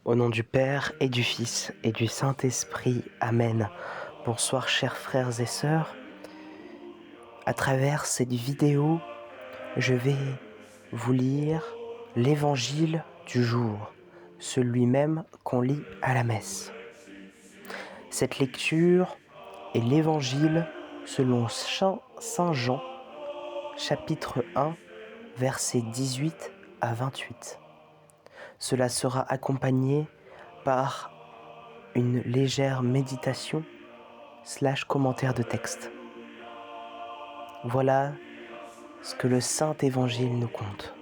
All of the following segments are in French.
Au nom du Père et du Fils et du Saint-Esprit. Amen. Bonsoir chers frères et sœurs. À travers cette vidéo, je vais vous lire l'évangile du jour, celui même qu'on lit à la messe. Cette lecture est l'évangile selon Saint Jean, chapitre 1, versets 18 à 28. Cela sera accompagné par une légère méditation / commentaire de texte. Voilà ce que le Saint Évangile nous conte.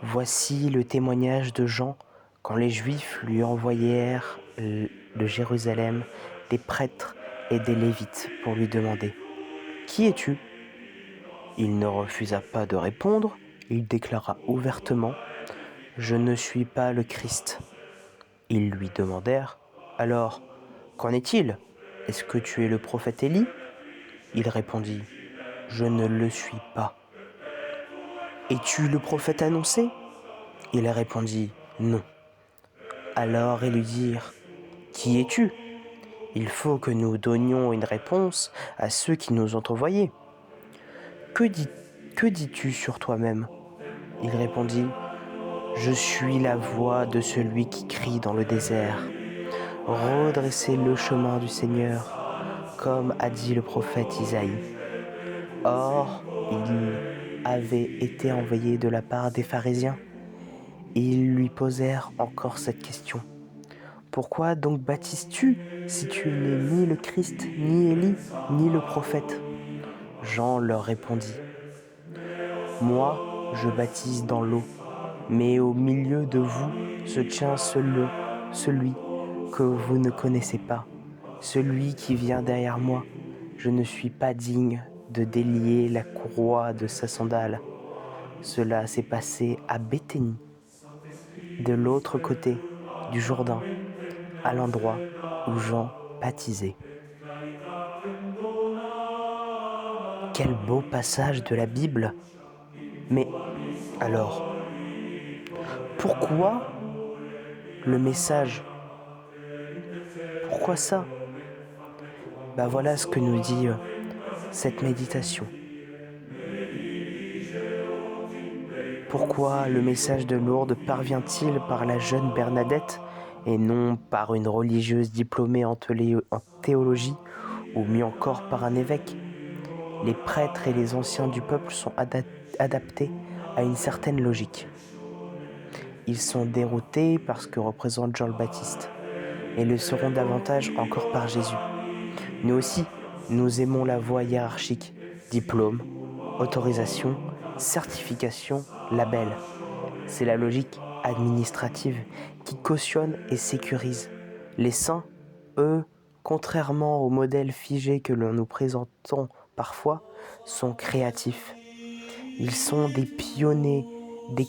Voici le témoignage de Jean quand les Juifs lui envoyèrent de Jérusalem des prêtres et des Lévites pour lui demander « Qui es-tu » Il ne refusa pas de répondre, il déclara ouvertement « Je ne suis pas le Christ ». Ils lui demandèrent « Alors, qu'en est-il ? Est-ce que tu es le prophète Élie ?» Il répondit « Je ne le suis pas. »« Es-tu le prophète annoncé ?» Il répondit « Non. » Alors ils lui dirent « Qui es-tu ? Il faut que nous donnions une réponse à ceux qui nous ont envoyés. »« Que dis-tu sur toi-même » Il répondit « Je suis la voix de celui qui crie dans le désert. Redressez le chemin du Seigneur, comme a dit le prophète Isaïe. » Or, il avait été envoyé de la part des pharisiens. Ils lui posèrent encore cette question. « Pourquoi donc baptises-tu si tu n'es ni le Christ, ni Élie, ni le prophète ?» Jean leur répondit. « Moi, je baptise dans l'eau, mais au milieu de vous se tient celui que vous ne connaissez pas, celui qui vient derrière moi. Je ne suis pas digne de délier la courroie de sa sandale. » Cela s'est passé à Béthanie, de l'autre côté du Jourdain, à l'endroit où Jean baptisait. Quel beau passage de la Bible! Mais alors, pourquoi le message ? Pourquoi ça ? Voilà ce que nous dit cette méditation. Pourquoi le message de Lourdes parvient-il par la jeune Bernadette et non par une religieuse diplômée en théologie ou mieux encore par un évêque ? Les prêtres et les anciens du peuple sont adaptés à une certaine logique. Ils sont déroutés par ce que représente Jean le Baptiste et le seront davantage encore par Jésus. Nous aussi, nous aimons la voie hiérarchique, diplôme, autorisation, certification, label. C'est la logique administrative qui cautionne et sécurise. Les saints, eux, contrairement au modèle figé que nous présentons parfois, sont créatifs. Ils sont des pionniers, des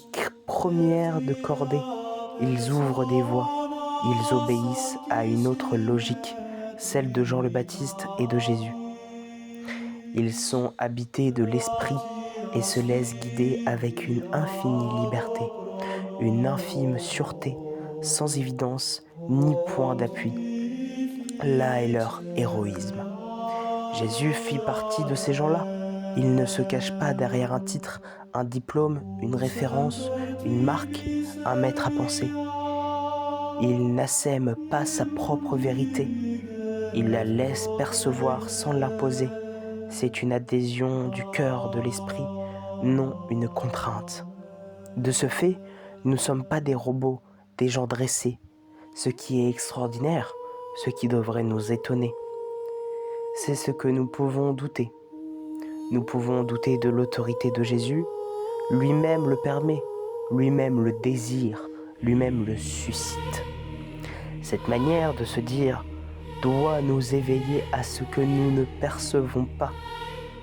premières de cordée. Ils ouvrent des voies. Ils obéissent à une autre logique, celle de Jean le Baptiste et de Jésus. Ils sont habités de l'esprit et se laissent guider avec une infinie liberté, une infime sûreté, sans évidence ni point d'appui. Là est leur héroïsme. Jésus fit partie de ces gens-là. Il ne se cache pas derrière un titre, un diplôme, une référence, une marque, un maître à penser. Il n'assème pas sa propre vérité. Il la laisse percevoir sans l'imposer. C'est une adhésion du cœur, de l'esprit, non une contrainte. De ce fait, nous ne sommes pas des robots, des gens dressés. Ce qui est extraordinaire, ce qui devrait nous étonner, c'est ce que nous pouvons douter. Nous pouvons douter de l'autorité de Jésus. Lui-même le permet, lui-même le désire, lui-même le suscite. Cette manière de se dire doit nous éveiller à ce que nous ne percevons pas.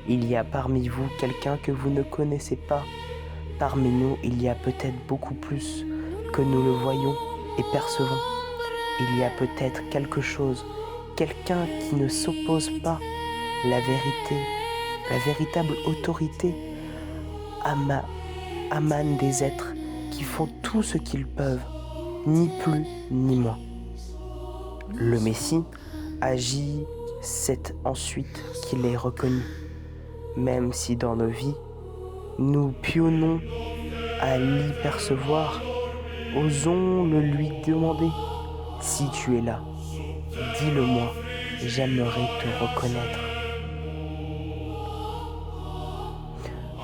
Il y a parmi vous quelqu'un que vous ne connaissez pas. Parmi nous, il y a peut-être beaucoup plus que nous le voyons et percevons. Il y a peut-être quelque chose, quelqu'un qui ne s'oppose pas. La vérité, la véritable autorité amane des êtres qui font tout ce qu'ils peuvent ni plus ni moins. Le Messie agit, c'est ensuite qu'il est reconnu, même si dans nos vies, nous pionnons à l'y percevoir, osons le lui demander. Si tu es là, dis-le-moi, j'aimerais te reconnaître.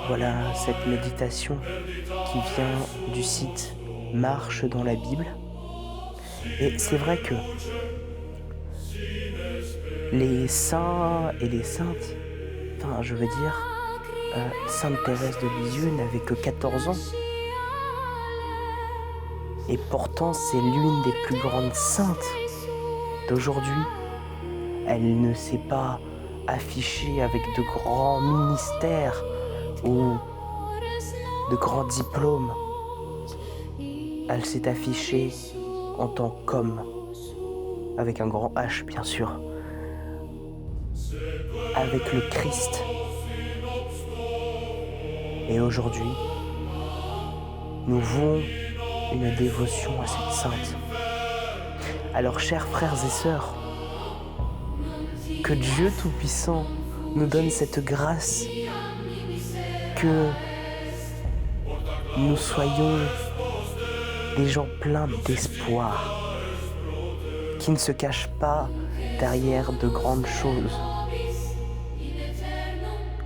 Voilà cette méditation qui vient du site Marche dans la Bible. Et c'est vrai que les saints et les saintes, enfin je veux dire, Sainte Thérèse de Lisieux n'avait que 14 ans. Et pourtant c'est l'une des plus grandes saintes d'aujourd'hui. Elle ne s'est pas affichée avec de grands ministères ou de grands diplômes. Elle s'est affichée en tant qu'homme, avec un grand H bien sûr, avec le Christ. Et aujourd'hui, nous vouons une dévotion à cette sainte. Alors chers frères et sœurs, que Dieu Tout-Puissant nous donne cette grâce, que nous soyons des gens pleins d'espoir, qui ne se cachent pas derrière de grandes choses,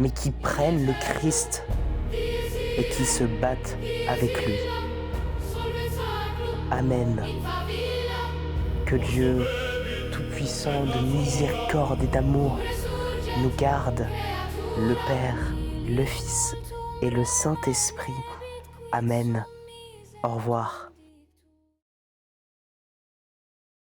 mais qui prennent le Christ et qui se battent avec lui. Amen. Que Dieu Tout-Puissant de miséricorde et d'amour nous garde, le Père, le Fils et le Saint-Esprit. Amen. Au revoir.